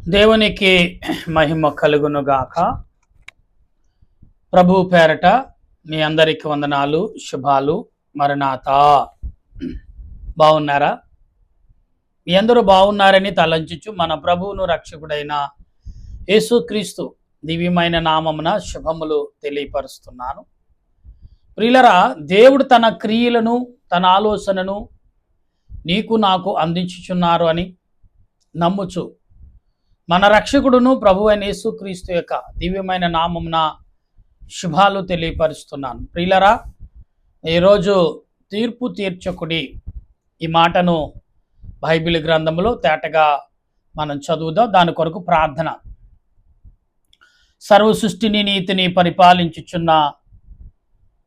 దేవునికి మహిమ కలుగునుగాక. ప్రభు పేరట మీ అందరికి వందనాలు, శుభాలు. మరణాత. బాగున్నారా? మీ అందరూ బాగున్నారని తలంచుచు మన ప్రభువును రక్షకుడైన యేసుక్రీస్తు దివ్యమైన నామమున శుభములు తెలియపరుస్తున్నాను. ప్రియులరా, దేవుడు తన క్రియలను, తన ఆలోచనను నీకు నాకు అందించుచున్నారు అని నమ్ముచు మన రక్షకుడును ప్రభు అయిన యేసుక్రీస్తు యొక్క దివ్యమైన నామమున శుభాలు తెలియపరుస్తున్నాను. ప్రియులరా, ఈరోజు తీర్పు తీర్చకుడి ఈ మాటను బైబిల్ గ్రంథంలో తేటగా మనం చదువుదాం. దాని కొరకు ప్రార్థన. సర్వ సృష్టిని నీతిని పరిపాలించుచున్న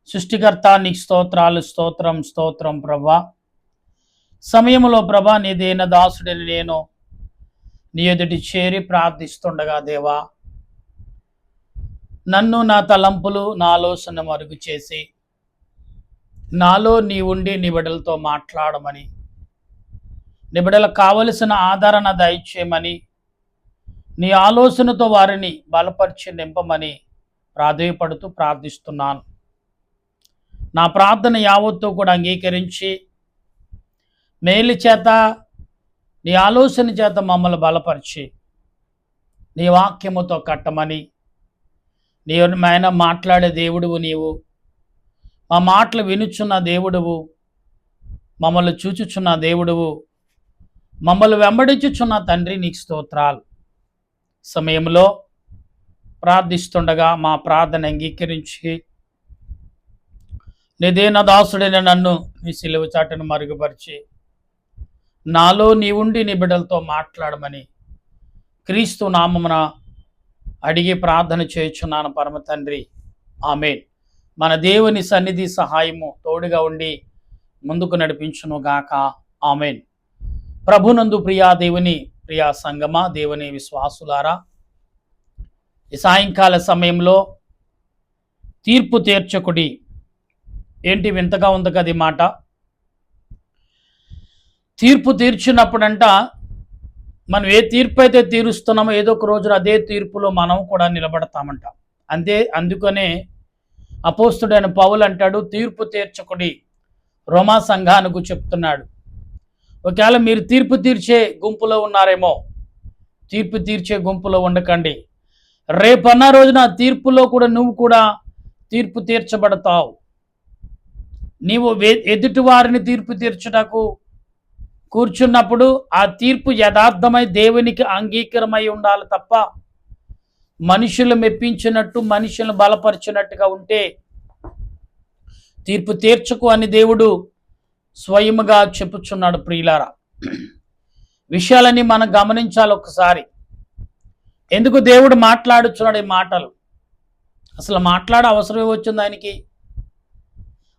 సృష్టికర్త నీకు స్తోత్రాలు, స్తోత్రం స్తోత్రం ప్రభా. సమయంలో ప్రభా నీ దేన దాసుడిని నేను నీ ఎదుటి చేరి ప్రార్థిస్తుండగా దేవా, నన్ను నా తలంపులు నా ఆలోచన మరుగు చేసి నాలో నీ ఉండి నీ బిడ్డలతో మాట్లాడమని, నీ బిడ్డలకు కావలసిన ఆదరణ దయచేయమని, నీ ఆలోచనతో వారిని బలపరిచి నింపమని ప్రాధేయపడుతూ ప్రార్థిస్తున్నాను. నా ప్రార్థన యావత్తు కూడా అంగీకరించి మేలు చేత నీ ఆలోచన చేత మమ్మల్ని బలపరిచి నీ వాక్యముతో కట్టమని, ఆయన మాట్లాడే దేవుడువు నీవు, మా మాటలు వినుచున్న దేవుడువు, మమ్మల్ని చూచుచున్న దేవుడువు, మమ్మల్ని వెంబడించుచున్న తండ్రి నీకు స్తోత్రాలు. సమయంలో ప్రార్థిస్తుండగా మా ప్రార్థన అంగీకరించి నిదేన దాసుడైన నన్ను నీ సిలువ చాటును మరుగుపరిచి నాలో నీ ఉండి నీ బిడ్డలతో మాట్లాడమని క్రీస్తు నామమున అడిగి ప్రార్థన చేయుచున్నాను పరమ తండ్రి. ఆమేన్. మన దేవుని సన్నిధి సహాయము తోడుగా ఉండి ముందుకు నడిపించును గాక. ఆమేన్. ప్రభునందు ప్రియా దేవుని ప్రియా సంగమా, దేవుని విశ్వాసులారా, ఈ సాయంకాల సమయంలో తీర్పు తీర్చకుడి. ఏంటి వింతగా ఉంది కదా ఈ మాట. తీర్పు తీర్చినప్పుడంట మనం ఏ తీర్పు అయితే తీరుస్తున్నామో ఏదో ఒక రోజున అదే తీర్పులో మనం కూడా నిలబడతామంట. అందుకనే అపోస్తుడైన పౌలు అంటాడు, తీర్పు తీర్చకుడి రోమా సంఘానికి చెప్తున్నాడు. ఒకవేళ మీరు తీర్పు తీర్చే గుంపులో ఉన్నారేమో, తీర్పు తీర్చే గుంపులో ఉండకండి. రేపన్న రోజున తీర్పులో కూడా నువ్వు కూడా తీర్పు తీర్చబడతావు. నీవు ఎదుటి వారిని తీర్పు తీర్చుటకు కూర్చున్నప్పుడు ఆ తీర్పు యథార్థమై దేవునికి అంగీకారమై ఉండాలి తప్ప మనుషులు మెప్పించినట్టు, మనుషులను బలపరిచినట్టుగా ఉంటే తీర్పు తీర్చకు అని దేవుడు స్వయముగా చెప్పుచున్నాడు. ప్రియులారా, విషయాలన్నీ మనం గమనించాలి ఒకసారి. ఎందుకు దేవుడు మాట్లాడుచున్నాడు ఈ మాటలు? అసలు మాట్లాడే అవసరమే వచ్చింది ఆయనకి?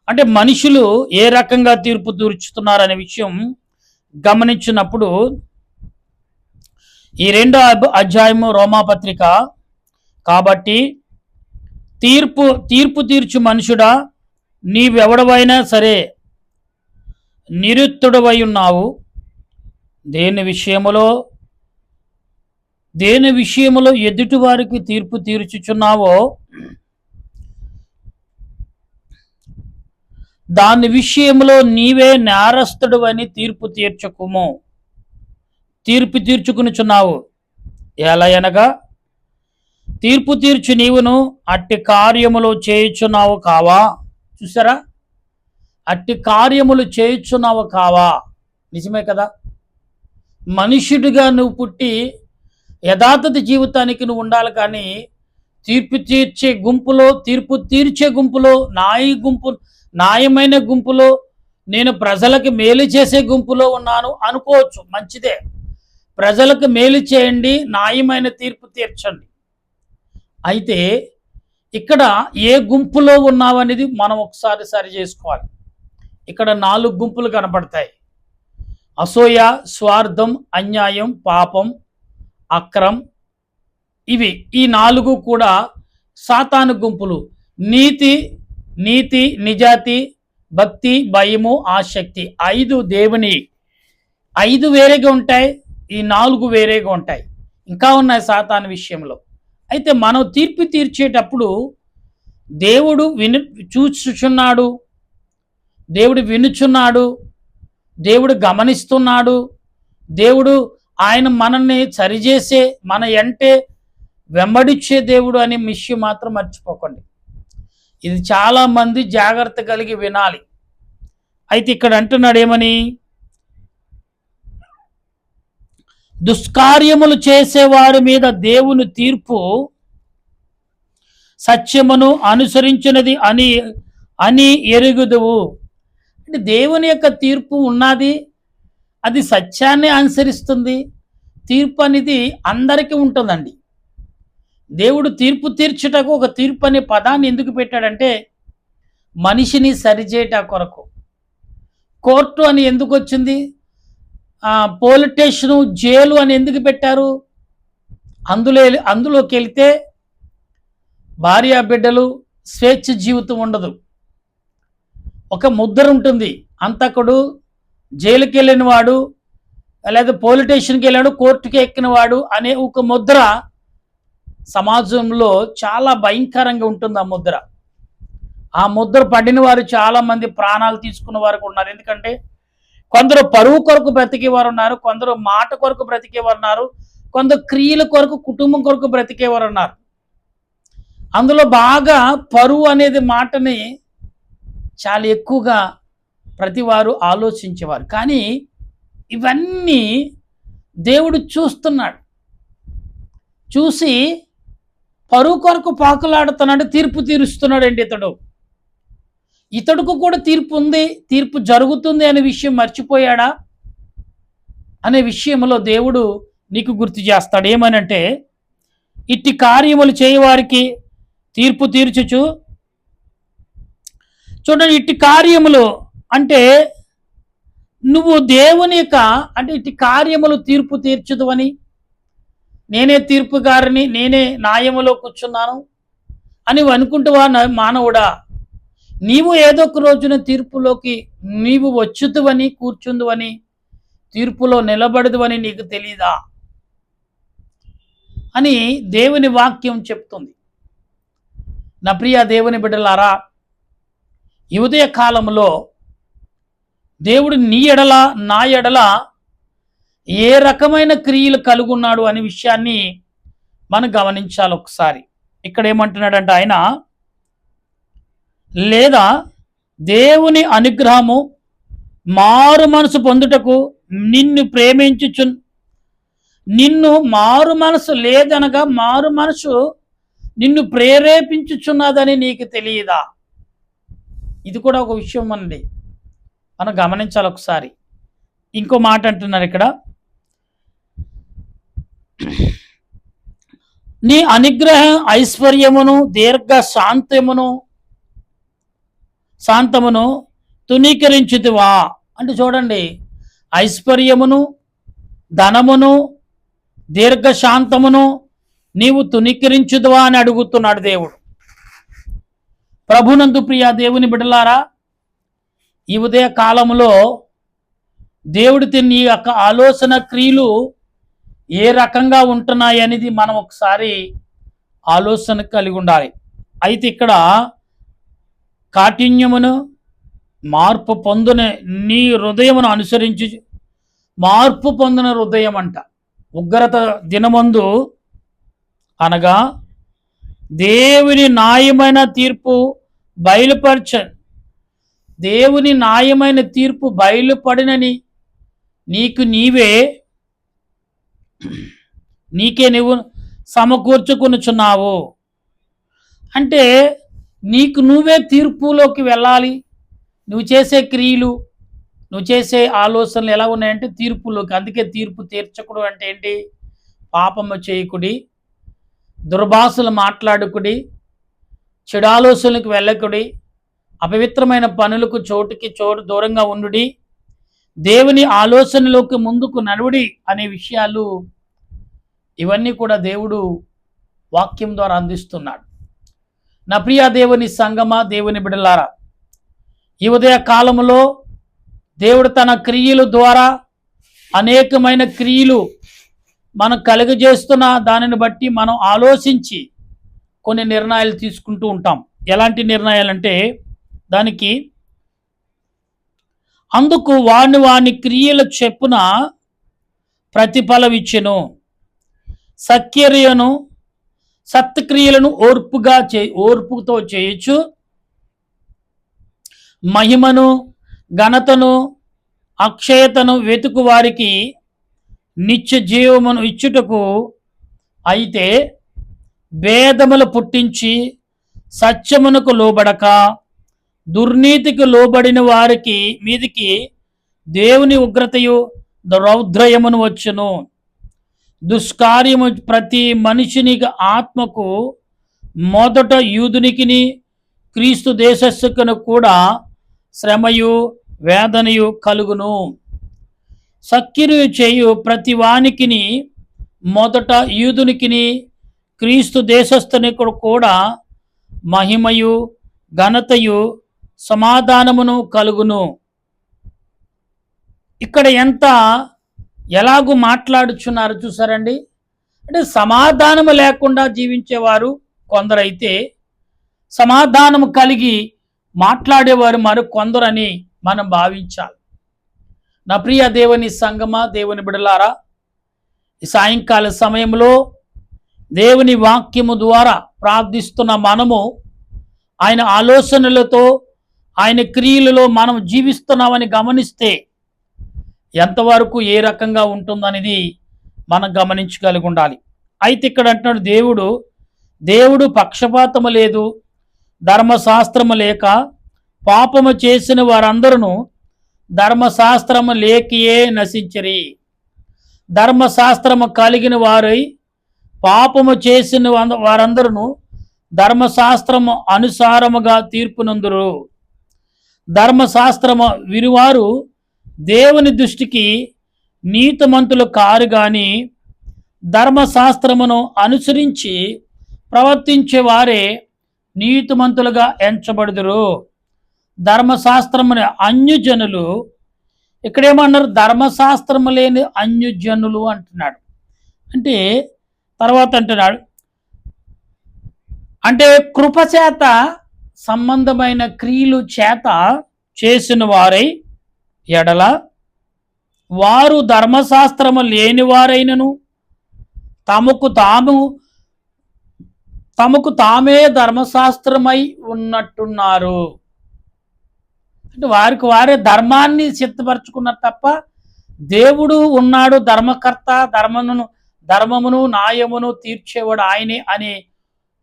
అంటే మనుషులు ఏ రకంగా తీర్పు తీర్చుతున్నారనే విషయం గమనించినప్పుడు ఈ 2వ అధ్యాయము రోమాపత్రిక, కాబట్టి తీర్పు తీర్చు మనుషుడా, నీవెవడవైనా సరే నిరుత్తుడవై ఉన్నావు. దేని విషయములో ఎదుటి వారికి తీర్పు తీర్చుచున్నావో దాని విషయంలో నీవే నేరస్తుడు అని తీర్పు తీర్చుకునిచున్నావు. ఎలా అనగా, తీర్పు తీర్చు నీవును అట్టి కార్యములు చేయుచున్నావు కావా? చూసారా, అట్టి కార్యములు చేయుచున్నావు కావా? నిజమే కదా. మనుషుడిగా నువ్వు పుట్టి యథార్థత జీవితానికి నువ్వు ఉండాలి, కానీ తీర్పు తీర్చే గుంపులో న్యాయమైన గుంపులో నేను ప్రజలకు మేలు చేసే గుంపులో ఉన్నాను అనుకోవచ్చు. మంచిదే, ప్రజలకు మేలు చేయండి, న్యాయమైన తీర్పు తీర్చండి. అయితే ఇక్కడ ఏ గుంపులో ఉన్నావనేది మనం ఒకసారి సరి చేసుకోవాలి. ఇక్కడ 4 గుంపులు కనపడతాయి: అసూయ, స్వార్థం, అన్యాయం, పాపం, అక్రమం. ఈ 4 కూడా సాతాను గుంపులు. నీతి, నిజాతి, భక్తి, భయము, ఆసక్తి. 5 దేవుని 5 వేరేగా ఉంటాయి, ఈ 4 వేరేగా ఉంటాయి. ఇంకా ఉన్నాయి సాతాను విషయంలో. అయితే మనం తీర్పు తీర్చేటప్పుడు దేవుడు చూచుచున్నాడు, దేవుడు వినుచున్నాడు, దేవుడు గమనిస్తున్నాడు, దేవుడు ఆయన మనల్ని సరిచేసే మన ఎంటే వెంబడిచ్చే దేవుడు అనే విషయం మాత్రం మర్చిపోకండి. ఇది చాలామంది జాగ్రత్త కలిగి వినాలి. అయితే ఇక్కడ అంటున్నాడు ఏమని, దుష్కార్యములు చేసేవారి మీద దేవుని తీర్పు సత్యమును అనుసరించినది అని అని ఎరుగుదువు. అంటే దేవుని యొక్క తీర్పు ఉన్నది, అది సత్యాన్ని అనుసరిస్తుంది. తీర్పు అనేది అందరికీ ఉంటుందండి. దేవుడు తీర్పు తీర్చుటకు ఒక తీర్పు అనే పదాన్ని ఎందుకు పెట్టాడంటే మనిషిని సరిచేయట కొరకు. కోర్టు అని ఎందుకు వచ్చింది, పోలీస్ స్టేషను, జైలు అని ఎందుకు పెట్టారు? అందులోకి వెళితే భార్య బిడ్డలు స్వేచ్ఛ జీవితం ఉండదు. ఒక ముద్ర ఉంటుంది. అంతకుడు జైలుకి వెళ్ళిన వాడు, లేదా పోలీస్ స్టేషన్కి వెళ్ళాడు, కోర్టుకి ఎక్కిన వాడు అనే ఒక ముద్ర సమాజంలో చాలా భయంకరంగా ఉంటుంది. ఆ ముద్ర పడిన వారు చాలామంది ప్రాణాలు తీసుకున్న వారు ఉన్నారు. ఎందుకంటే కొందరు పరువు కొరకు బ్రతికేవారు ఉన్నారు, కొందరు మాట కొరకు బ్రతికేవారు ఉన్నారు, కొందరు క్రియల కొరకు, కుటుంబం కొరకు బ్రతికేవారు ఉన్నారు. అందులో బాగా పరువు అనేది మాటని చాలా ఎక్కువగా ప్రతి వారు ఆలోచించేవారు. కానీ ఇవన్నీ దేవుడు చూస్తున్నాడు. చూసి పరువు కొరకు పాకులాడుతున్నాడు, తీర్పు తీరుస్తున్నాడు అండి. ఇతడుకు కూడా తీర్పు ఉంది, తీర్పు జరుగుతుంది అనే విషయం మర్చిపోయాడా అనే విషయంలో దేవుడు నీకు గుర్తు చేస్తాడు. ఏమనంటే, ఇట్టి కార్యములు చేయవారికి తీర్పు తీర్చుచు. చూడండి, ఇట్టి కార్యములు అంటే నువ్వు దేవుని యొక్క, అంటే ఇట్టి కార్యములు తీర్పు తీర్చుదు అని, నేనే తీర్పుగారిని, నేనే న్యాయములో కూర్చున్నాను అని అనుకుంటువా మానవుడా? నీవు ఏదో ఒక రోజున తీర్పులోకి నీవు వచ్చుదువని, కూర్చుందువని, తీర్పులో నిలబడదువని నీకు తెలీదా అని దేవుని వాక్యం చెప్తుంది. నా ప్రియ దేవుని బిడ్డలారా, ఈ ఉదయ కాలంలో దేవుడు నీ ఎడల, నా ఎడల ఏ రకమైన క్రియలు కలుగున్నాడు అనే విషయాన్ని మనం గమనించాలి ఒకసారి. ఇక్కడ ఏమంటున్నాడంటే ఆయన, లేదా దేవుని అనుగ్రహము మారు మనసు పొందుటకు నిన్ను మారు మనసు లేదనగా మారు మనసు నిన్ను ప్రేరేపించుచున్నదని నీకు తెలియదా? ఇది కూడా ఒక విషయం అండి, మనం గమనించాలి ఒకసారి. ఇంకో మాట అంటున్నారు ఇక్కడ, నీ అనుగ్రహం ఐశ్వర్యమును దీర్ఘ శాంతమును తునీకరించుదువా. అంటే చూడండి, ఐశ్వర్యమును, ధనమును, దీర్ఘశాంతమును నీవు తునీకరించుదువా అని అడుగుతున్నాడు దేవుడు. ప్రభునందు ప్రియ దేవుని బిడ్డలారా, ఈ ఉదయ కాలంలో దేవుడి నీ యొక్క ఆలోచన క్రియలు ఏ రకంగా ఉంటున్నాయి అనేది మనం ఒకసారి ఆలోచన కలిగి ఉండాలి. అయితే ఇక్కడ కాఠిన్యమును మార్పు పొందిన నీ హృదయమును అనుసరించి, మార్పు పొందిన హృదయం అంట. ఉగ్రత దినమందు అనగా దేవుని న్యాయమైన తీర్పు దేవుని న్యాయమైన తీర్పు బయలుపడినని నీకే నువ్వు సమకూర్చుకొనుచున్నావు. అంటే నీకు నువ్వే తీర్పులోకి వెళ్ళాలి. నువ్వు చేసే క్రియలు, నువ్వు చేసే ఆలోచనలు ఎలా ఉన్నాయంటే తీర్పులోకి. అందుకే తీర్పు తీర్చకుడు అంటే ఏంటి? పాపము చేయకుడి, దుర్భాషలు మాట్లాడుకుడి, చెడు ఆలోచనలకు వెళ్ళకుడి, అపవిత్రమైన పనులకు చోటు దూరంగా ఉండుడి, దేవుని ఆలోచనలోకి ముందుకు నడువుడి అనే విషయాలు ఇవన్నీ కూడా దేవుడు వాక్యం ద్వారా అందిస్తున్నాడు. నా ప్రియ దేవుని సంగమా, దేవుని బిడ్డలారా, ఈ ఉదయ కాలంలో దేవుడు తన క్రియల ద్వారా అనేకమైన క్రియలు మనం కలుగజేస్తున్న దానిని బట్టి మనం ఆలోచించి కొన్ని నిర్ణయాలు తీసుకుంటూ ఉంటాం. ఎలాంటి నిర్ణయాలంటే దానికి అందుకు వాని క్రియల చెప్పున ప్రతిఫలమిచ్చెను. సత్క్రియను సత్క్రియలను ఓర్పుతో చేయొచ్చు. మహిమను ఘనతను అక్షయతను వెతుకు వారికి నిత్య జీవమును ఇచ్చుటకు అయితే భేదములు పుట్టించి సత్యమునకు లోబడక దుర్నీతికి లోబడిన వారికి మీదికి దేవుని ఉగ్రతయు రౌద్రయమును వచ్చును. దుష్కార్యము ప్రతి మనిషినికి ఆత్మకు మొదట యూదునికిని క్రీస్తు దేశస్సుకును కూడా శ్రమయు వేదనయు కలుగును. సత్క్రియ చేయు ప్రతి వానికిని మొదట యూదునికిని క్రీస్తు దేశస్థునికి కూడా మహిమయు ఘనతయు సమాధానమును కలుగును. ఇక్కడ ఎలాగూ మాట్లాడుచున్నారు చూసారండి. అంటే సమాధానము లేకుండా జీవించేవారు కొందరైతే సమాధానము కలిగి మాట్లాడేవారు మరి కొందరని మనం భావించాలి. నా ప్రియ దేవుని సంగమా, దేవుని బిడలారా, ఈ సాయంకాల సమయంలో దేవుని వాక్యము ద్వారా ప్రార్థిస్తున్న మనము ఆయన ఆలోచనలతో ఆయన క్రియలలో మనం జీవిస్తున్నామని గమనిస్తే ఎంతవరకు ఏ రకంగా ఉంటుందనేది మనం గమనించగలిగి ఉండాలి. అయితే ఇక్కడ అంటున్నాడు దేవుడు పక్షపాతము లేదు, ధర్మశాస్త్రము లేక పాపము చేసిన వారందరూ ధర్మశాస్త్రము లేకియే నశించరి. ధర్మశాస్త్రము కలిగిన వారై పాపము చేసిన వారందరూ ధర్మశాస్త్రము అనుసారముగా తీర్పునందురు. ధర్మశాస్త్రము విరువారు దేవుని దృష్టికి నీతిమంతులు కారు గాని ధర్మశాస్త్రమును అనుసరించి ప్రవర్తించే వారే నీతిమంతులుగా ఎంచబడుదురు. ధర్మశాస్త్రముని అన్యజనులు, ఇక్కడేమన్నారు, ధర్మశాస్త్రము లేని అన్యజనులు అంటున్నాడు. అంటే తర్వాత అంటున్నాడు, అంటే కృపచేత సంబంధమైన క్రియలు చేత చేసిన వారై ఎడల వారు ధర్మశాస్త్రము లేని వారైనను తమకు తామే ధర్మశాస్త్రమై ఉన్నట్టున్నారు. అంటే వారికి వారే ధర్మాన్ని సిద్ధపరచుకున్నారు తప్ప దేవుడు ఉన్నాడు, ధర్మకర్త, ధర్మమును న్యాయమును తీర్చేవాడు ఆయనే అనే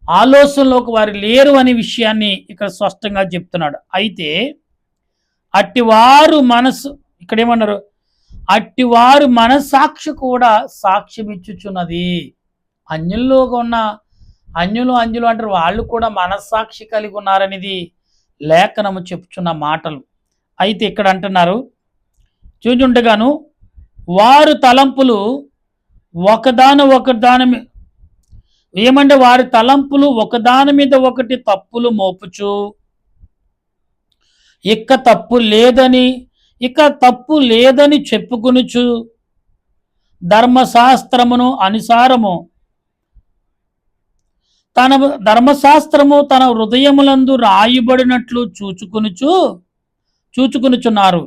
ఆలోచనలోకి వారు లేరు అనే విషయాన్ని ఇక్కడ స్పష్టంగా చెప్తున్నాడు. అయితే అట్టివారు ఇక్కడేమన్నారు, అట్టివారు మనస్సాక్షి కూడా సాక్ష్యం ఇచ్చుచున్నది. అన్యుల్లోగా ఉన్న అన్యులు అంటారు, వాళ్ళు కూడా మనస్సాక్షి కలిగి ఉన్నారనేది లేఖనము చెప్పుచున్న మాటలు. అయితే ఇక్కడ అంటున్నారు, చూచుండగాను వారు తలంపులు ఒకదాని ఏమంటే వారి తలంపులు ఒకదాని మీద ఒకటి తప్పులు మోపుచు ఇక తప్పు లేదని చెప్పుకొనుచు ధర్మశాస్త్రమును అనుసారము ధర్మశాస్త్రము తన హృదయములందు రాయబడినట్లు చూచుకొనుచున్నారు.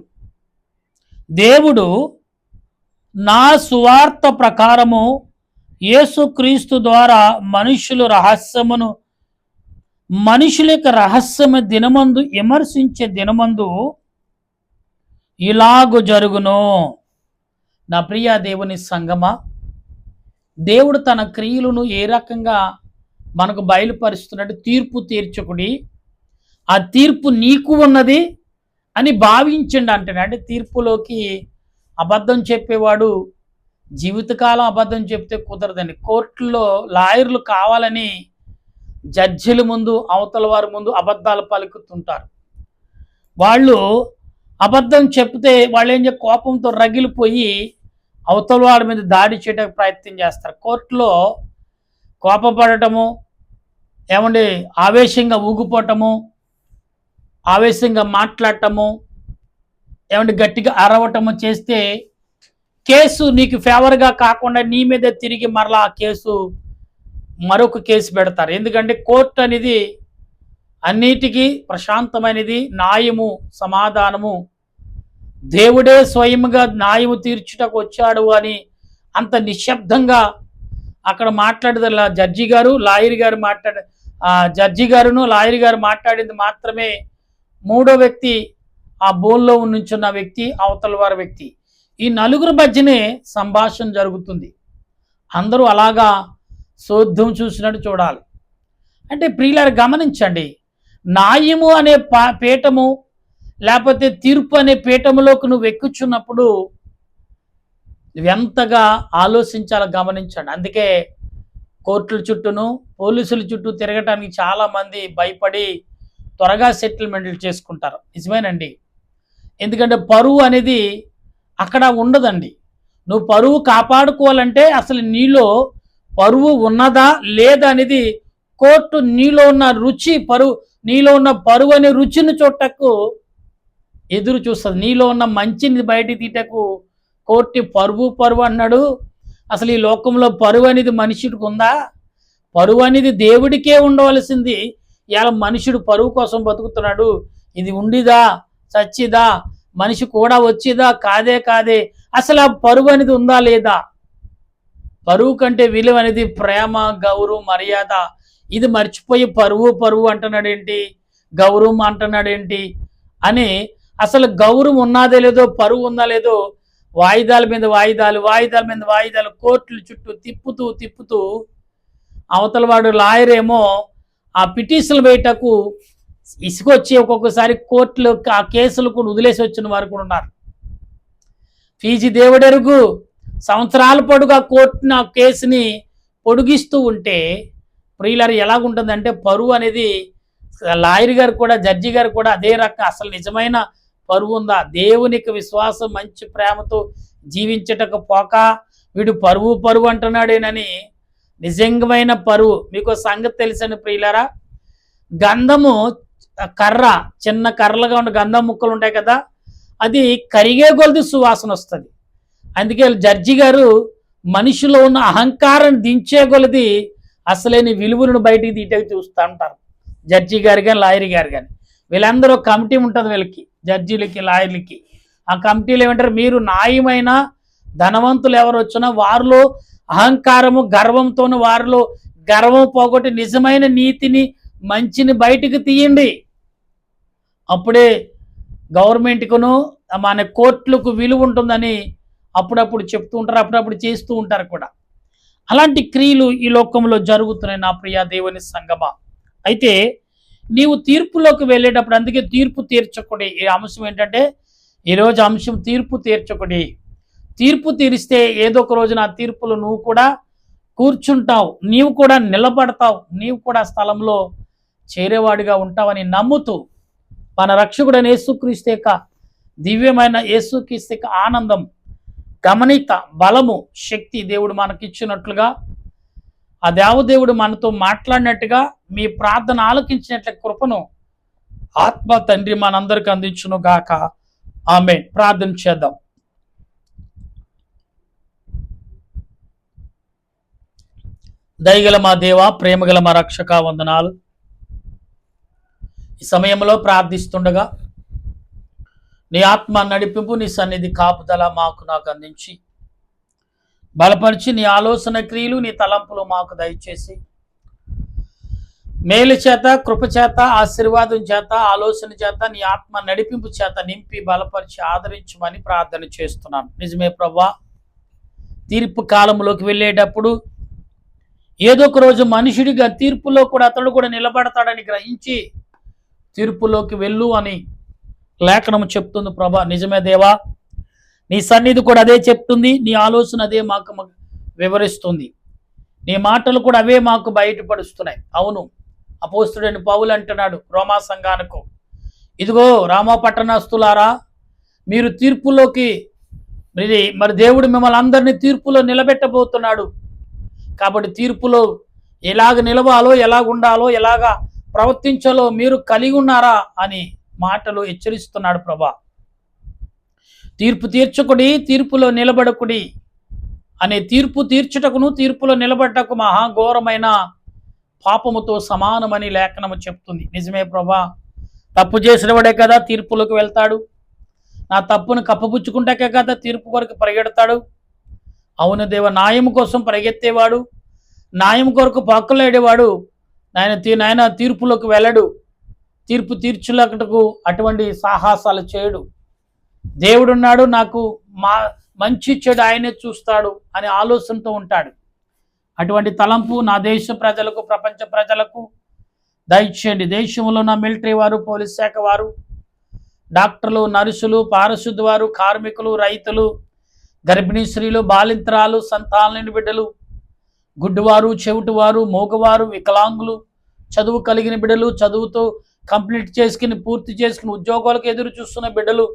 దేవుడు నా సువార్త ప్రకారము యేసుక్రీస్తు ద్వారా మనుషుల యొక్క రహస్యము దినమందు విమర్శించే దినమందు ఇలాగు జరుగును. నా ప్రియ దేవుని సంగమా, దేవుడు తన క్రియలను ఏ రకంగా మనకు బయలుపరుస్తున్నట్టు తీర్పు తీర్చకుడి, ఆ తీర్పు నీకు ఉన్నది అని భావించండి అంటాడు. అంటే తీర్పులోకి అబద్ధం చెప్పేవాడు జీవితకాలం అబద్ధం చెప్తే కుదరదండి. కోర్టులో లాయర్లు కావాలని జడ్జిల ముందు, అవతల వారి ముందు అబద్ధాలు పలుకుతుంటారు. వాళ్ళు అబద్ధం చెప్తే వాళ్ళు ఏం కోపంతో రగిలిపోయి అవతల వాడి మీద దాడి చేయడానికి ప్రయత్నం చేస్తారు. కోర్టులో కోపపడటము, ఆవేశంగా ఊగిపోవటము, ఆవేశంగా మాట్లాడటము, గట్టిగా అరవటము చేస్తే కేసు నీకు ఫేవర్గా కాకుండా నీ మీద తిరిగి మరలా ఆ కేసు మరొక కేసు పెడతారు. ఎందుకంటే కోర్టు అనేది అన్నిటికీ ప్రశాంతమైనది, న్యాయము సమాధానము దేవుడే స్వయంగా న్యాయము తీర్చుటకు వచ్చాడు అని అంత నిశ్శబ్దంగా అక్కడ మాట్లాడేది జడ్జి గారు లాయర్ గారు జడ్జి గారును లాయర్ గారు మాట్లాడింది మాత్రమే మూడో వ్యక్తి, ఆ బోన్లో నుంచున్న వ్యక్తి, అవతల వారి వ్యక్తి, ఈ నలుగురు మధ్యనే సంభాషణ జరుగుతుంది. అందరూ అలాగా శోద్ధం చూసినట్టు చూడాలి. అంటే ప్రియులారా గమనించండి, న్యాయము అనే పీఠము లేకపోతే తీర్పు అనే పీఠములోకి నువ్వు ఎక్కుచున్నప్పుడు నువ్వెంతగా ఆలోచించాలో గమనించండి. అందుకే కోర్టుల చుట్టూను పోలీసుల చుట్టూ తిరగటానికి చాలామంది భయపడి త్వరగా సెటిల్మెంట్లు చేసుకుంటారు. నిజమేనండి. ఎందుకంటే పరువు అనేది అక్కడ ఉండదండి. నువ్వు పరువు కాపాడుకోవాలంటే అసలు నీలో పరువు ఉన్నదా లేదా అనేది కోర్టు నీలో ఉన్న రుచి నీలో ఉన్న పరువు అనే రుచిని చూడటకు ఎదురు చూస్తుంది. నీలో ఉన్న మంచిని బయట తీయటకు కోర్టు పరువు అన్నాడు. అసలు ఈ లోకంలో పరువు అనేది మనుషుడికి ఉందా? పరువు అనేది దేవుడికే ఉండవలసింది. ఇలా మనుషుడు పరువు కోసం బతుకుతున్నాడు. ఇది ఉండిదా చచ్చిదా, మనిషి కూడా వచ్చిదా కాదే. అసలు ఆ పరువు అనేది ఉందా లేదా? పరువు కంటే విలువ అనేది ప్రేమ, గౌరవం, మర్యాద. ఇది మర్చిపోయి పరువు అంటున్నాడేంటి, గౌరవం అంటున్నాడేంటి అని అసలు గౌరవం ఉన్నదే లేదో, పరువు ఉందా లేదో వాయిదాల మీద వాయిదాలు కోర్టుల చుట్టూ తిప్పుతూ అవతల వాడు లాయర్ ఏమో ఆ పిటిషన్లు వేయటకు ఇసుకొచ్చి ఒక్కొక్కసారి కోర్టులు ఆ కేసులు కూడా వదిలేసి వచ్చిన వారు కూడా ఉన్నారు. ఫీజు దేవుడెరుగు సంవత్సరాల పొడుగా కోర్టున కేసుని పొడిగిస్తూ ఉంటే ప్రియులారు ఎలాగుంటుందంటే పరువు అనేది లాయర్ గారు కూడా జడ్జి గారు కూడా అదే రకం. అసలు నిజమైన పరువు ఉందా? దేవునికి విశ్వాసం మంచి ప్రేమతో జీవించటకు పోక వీడు పరువు అంటున్నాడేనని నిజంగమైన పరువు. మీకు సంగతి తెలుసని ప్రియులారా, గంధము కర్ర, చిన్న కర్రలుగా ఉన్న గంధం ముక్కలు ఉంటాయి కదా, అది కరిగే కొలది సువాసన వస్తుంది. అందుకే జడ్జి గారు మనిషిలో ఉన్న అహంకారం దించే కొలది అసలేని విలువలను బయటికి తీయటకు చూస్తూ ఉంటారు. జడ్జి గారు కానీ లాయర్ గారు కానీ వీళ్ళందరూ కమిటీ ఉంటుంది వీళ్ళకి, జడ్జీలకి లాయర్లకి. ఆ కమిటీలు ఏమంటారు, మీరు న్యాయమైన ధనవంతులు ఎవరు వచ్చినా వారిలో అహంకారము గర్వంతోనూ వారిలో గర్వం పోగొట్టి నిజమైన నీతిని మంచిని బయటికి తీయండి. అప్పుడే గవర్నమెంట్కును మన కోర్టులకు విలువ ఉంటుందని అప్పుడప్పుడు చెప్తూ ఉంటారు, అప్పుడప్పుడు చేస్తూ ఉంటారు కూడా. అలాంటి క్రియలు ఈ లోకంలో జరుగుతున్నాయి నా ప్రియ దేవుని సంగమా. అయితే నీవు తీర్పులోకి వెళ్ళేటప్పుడు, అందుకే తీర్పు తీర్చకుడి. ఈ అంశం ఏంటంటే ఈరోజు అంశం తీర్పు తీర్చకుడి. తీర్పు తీరిస్తే ఏదో ఒక రోజు నా తీర్పులు నువ్వు కూడా కూర్చుంటావు, నీవు కూడా నిలబడతావు, నీవు కూడా స్థలంలో చేరేవాడిగా ఉంటావని నమ్ముతూ మన రక్షకుడైన యేసుక్రీస్తు యొక్క దివ్యమైన యేసుక్రీస్తు యొక్క ఆనందం, గమనిత, బలము, శక్తి దేవుడు మనకిచ్చినట్లుగా ఆ దేవదేవుడు మనతో మాట్లాడినట్టుగా మీ ప్రార్థన ఆలకించినట్ల కృపను ఆత్మ తండ్రి మనందరికి అందించును గాక. ఆమేన్. ప్రార్థన చేద్దాం. దయగల మా దేవ, ప్రేమగల మా రక్షక, వందనాలు. ఈ సమయంలో ప్రార్థిస్తుండగా నీ ఆత్మ నడిపింపు, నీ సన్నిధి కాపుదల నాకు అందించి బలపరిచి నీ ఆలోచన క్రియలు, నీ తలంపులు మాకు దయచేసి మేలు చేత, కృప చేత, ఆశీర్వాదం చేత, ఆలోచన చేత, నీ ఆత్మ నడిపింపు చేత నింపి బలపరిచి ఆదరించమని ప్రార్థన చేస్తున్నాను. నిజమే ప్రభువా, తీర్పు కాలంలోకి వెళ్ళేటప్పుడు ఏదో ఒక రోజు మనుషుడిగా తీర్పులో కూడా అతడు కూడా నిలబడతాడని గ్రహించి తీర్పులోకి వెళ్ళు అని లేఖనం చెప్తుంది ప్రభా. నిజమే దేవా, నీ సన్నిధి కూడా అదే చెప్తుంది, నీ ఆలోచన అదే మాకు వివరిస్తుంది, నీ మాటలు కూడా అవే మాకు బయటపడుస్తున్నాయి. అవును, అపోస్తుడైన పౌలు అంటున్నాడు రోమా సంఘానికి, ఇదిగో రామా పట్టణస్తులారా, మీరు తీర్పులోకి మరి దేవుడు మిమ్మల్ని అందరినీ తీర్పులో నిలబెట్టబోతున్నాడు. కాబట్టి తీర్పులో ఎలాగ నిలవాలో, ఎలాగ ఉండాలో, ఎలాగ ప్రవర్తించాలో మీరు కలిగి ఉన్నారా అని మాటలు హెచ్చరిస్తున్నాడు ప్రభా. తీర్పు తీర్చకుడి, తీర్పులో నిలబడకుడి అనే తీర్పు తీర్చుటకును తీర్పులో నిలబడటకు మహాఘోరమైన పాపముతో సమానమని లేఖనము చెప్తుంది. నిజమే ప్రభా, తప్పు చేసినవాడే కదా తీర్పులోకి వెళ్తాడు, నా తప్పును కప్పపుచ్చుకుంటాకే కదా తీర్పు కొరకు పరిగెడతాడు. అవును దేవ, న్యాయం కోసం పరిగెత్తేవాడు, న్యాయం కొరకు పక్కలేడేవాడు నాయన తీర్పులోకి వెళ్ళడు, తీర్పు తీర్చులకటకు అటువంటి సాహసాలు చేయడు. దేవుడున్నాడు, నాకు మంచి చెడు ఆయనే చూస్తాడు అనే ఆలోచనతో ఉంటాడు. అటువంటి తలంపు నా దేశ ప్రజలకు, ప్రపంచ ప్రజలకు దయచేయండి. దేశంలో ఉన్న మిలిటరీ వారు, పోలీస్ శాఖ వారు, డాక్టర్లు, నర్సులు, పారిశుద్ధ వారు, కార్మికులు, రైతులు, గర్భిణీ స్త్రీలు, బాలింతరాలు, సంతానలేని బిడ్డలు, గుడ్డివారు, చెవిటివారు, మోగవారు, వికలాంగులు, చదువు కలిగిన బిడ్డలు, చదువుతో కంప్లీట్ చేసుకుని పూర్తి చేసుకుని ఉద్యోగాలకు ఎదురు చూస్తున్న బిడ్డలు,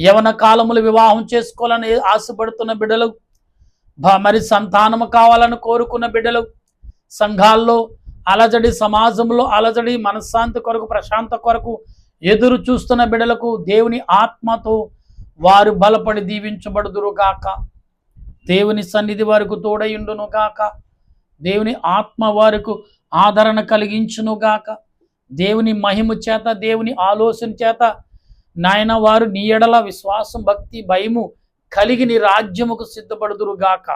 యవన కాలములు వివాహం చేసుకోవాలని ఆశపడుతున్న బిడ్డలు, మరి సంతానము కావాలని కోరుకున్న బిడ్డలు, సంఘాల్లో అలజడి, సమాజంలో అలజడి, మనశ్శాంతి కొరకు, ప్రశాంత కొరకు ఎదురు చూస్తున్న బిడ్డలకు దేవుని ఆత్మతో వారు బలపడి దీవించబడుదురు గాక. దేవుని సన్నిధి వారికి తోడయుండును గాక. దేవుని ఆత్మ వారికి ఆదరణ కలిగించును గాక. దేవుని మహిమ చేత, దేవుని ఆలోచన చేత నాయన వారు నీ ఎడల విశ్వాసం, భక్తి, భయము కలిగి నీ రాజ్యముకు సిద్ధపడుదురు గాక.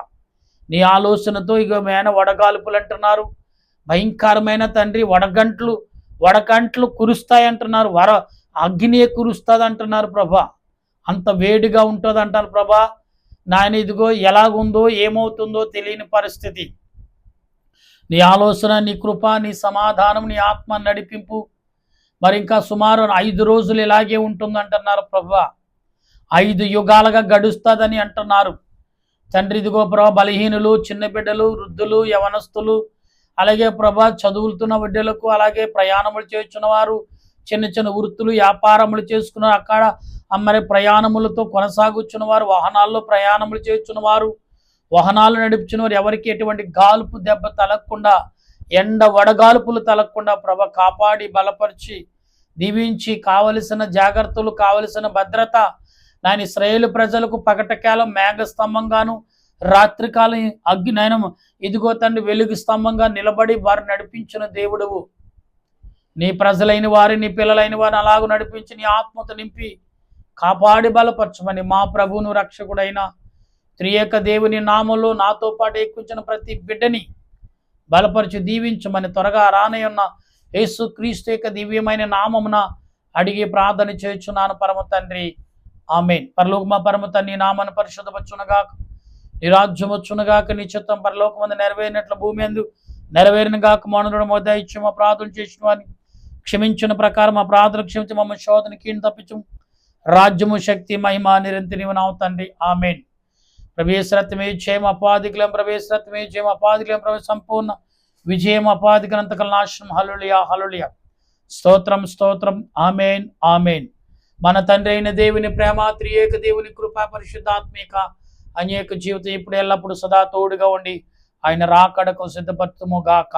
నీ ఆలోచనతో ఇక మేన వడగాల్పులు అంటున్నారు, భయంకరమైన తండ్రి వడగంట్లు కురుస్తాయంటున్నారు, అగ్నియే కురుస్తుంది అంటున్నారు ప్రభా. అంత వేడిగా ఉంటుంది అంటారు ప్రభా. నాయన ఇదిగో ఎలాగుందో ఏమవుతుందో తెలియని పరిస్థితి. నీ ఆలోచన, నీ కృప, నీ సమాధానం, నీ ఆత్మ నడిపింపు మరి ఇంకా సుమారు 5 రోజులు ఇలాగే ఉంటుందంటున్నారు ప్రభా. 5 యుగాలుగా గడుస్తుందని అంటున్నారు తండ్రి. ఇదిగో ప్రభా, బలహీనులు, చిన్న బిడ్డలు, వృద్ధులు, యవనస్తులు, అలాగే ప్రభా చదువుతున్న బిడ్డలకు, అలాగే ప్రయాణములు చేస్తున్న వారు, చిన్న చిన్న వృత్తులు, వ్యాపారములు చేసుకున్నారు, అక్కడ మరి ప్రయాణములతో కొనసాగుచున్న వారు, వాహనాల్లో ప్రయాణములు చేస్తున్న వారు, వాహనాలు నడుపుచున్న వారు, ఎవరికి ఎటువంటి గాల్పు దెబ్బ తలగకుండా, ఎండ వడగాల్పులు తలగకుండా ప్రభ కాపాడి బలపరిచి దీవించి కావలసిన జాగ్రత్తలు, కావలసిన భద్రత నాయన ఇశ్రాయేలు ప్రజలకు పగటకాలం మేఘ స్తంభంగాను, రాత్రికాలం అగ్నినయనం ఇదిగో తండ్రి వెలుగు స్తంభంగా నిలబడి వారు నడిపించిన దేవుడువు. నీ ప్రజలైన వారి, నీ పిల్లలైన వారిని అలాగూ నడిపించి నీ ఆత్మతో నింపి కాపాడి బలపరచమని మా ప్రభువును రక్షకుడైన త్రియేక దేవుని నామంలో నాతో పాటు ఎక్కుంచిన ప్రతి బిడ్డని బలపరిచి దీవించమని త్వరగా రానయ్యున్న యేసు క్రీస్తు యొక్క దివ్యమైన నామమున అడిగి ప్రార్థన చేయుచున్నాను పరమ తండ్రి, ఆమేన్. పరలోకమా పరమ తండ్రి, నీ నామను పరిశుద్ధపరచునగాక, నీ రాజ్యం వచ్చునగాక, నీ చిత్తం పరలోకమందు నెరవేరినట్లు భూమి యందు నెరవేరిన గాక. మౌనుడు మొదట ఇచ్చి మా ప్రార్థన చేసిన వారిని క్షమించిన ప్రకారం మా ప్రార్థన క్షమించి మమ్మల్ని శోధనకి తప్పించు. రాజ్యము, శక్తి, మహిమ నిరంతరం నావు తండ్రి, ఆమేన్. ప్రవేశరత్మే జయం అపాధికలం, ప్రవేశరత్మే జయం అపాధికలం, ప్రవేశ సంపూర్ణ విజయం అపాధికనంతకల నాశనం. హల్లెలూయా, హల్లెలూయా. స్తోత్రం, స్తోత్రం. ఆమేన్, ఆమేన్. మన తండ్రి అయిన దేవుని ప్రేమ, త్రియేక దేవుని కృప, పరిశుద్ధాత్మిక అనేక జీవితం ఇప్పుడు ఎల్లప్పుడు సదా తోడుగా ఉండి ఆయన రాకడకు సిద్ధపరచుము గాక.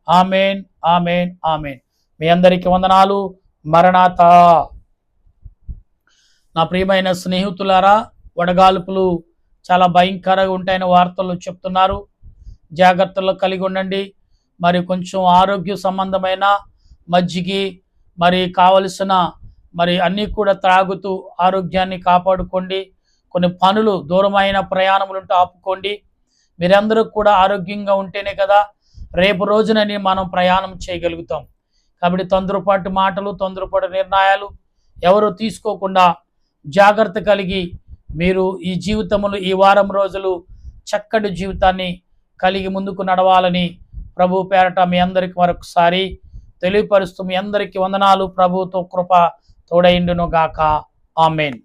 ఆమేన్, ఆమేన్, ఆమేన్. మీ అందరికీ వందనాలు. మరణాత. నా ప్రియమైన స్నేహితులారా, వడగాల్పులు చాలా భయంకరంగా ఉంటాయని వార్తలు చెప్తున్నారు. జాగ్రత్తలు కలిగి ఉండండి. మరి కొంచెం ఆరోగ్య సంబంధమైన మజ్జిగి మరి కావలసిన మరి అన్నీ కూడా త్రాగుతూ ఆరోగ్యాన్ని కాపాడుకోండి. కొన్ని పనులు, దూరమైన ప్రయాణములుంటే ఆపుకోండి. మీరందరూ కూడా ఆరోగ్యంగా ఉంటేనే కదా రేపు రోజునని మనం ప్రయాణం చేయగలుగుతాం. కాబట్టి తొందరపాటు మాటలు, తొందరపాటు నిర్ణయాలు ఎవరు తీసుకోకుండా జాగ్రత్త కలిగి మీరు ఈ జీవితంలో ఈ వారం రోజులు చక్కటి జీవితాన్ని కలిగి ముందుకు నడవాలని ప్రభు పేరట మీ అందరికీ మరొకసారి తెలియపరుస్తూ మీ అందరికీ వందనాలు. ప్రభుతో కృప తోడైండును గాక. ఆమేన్.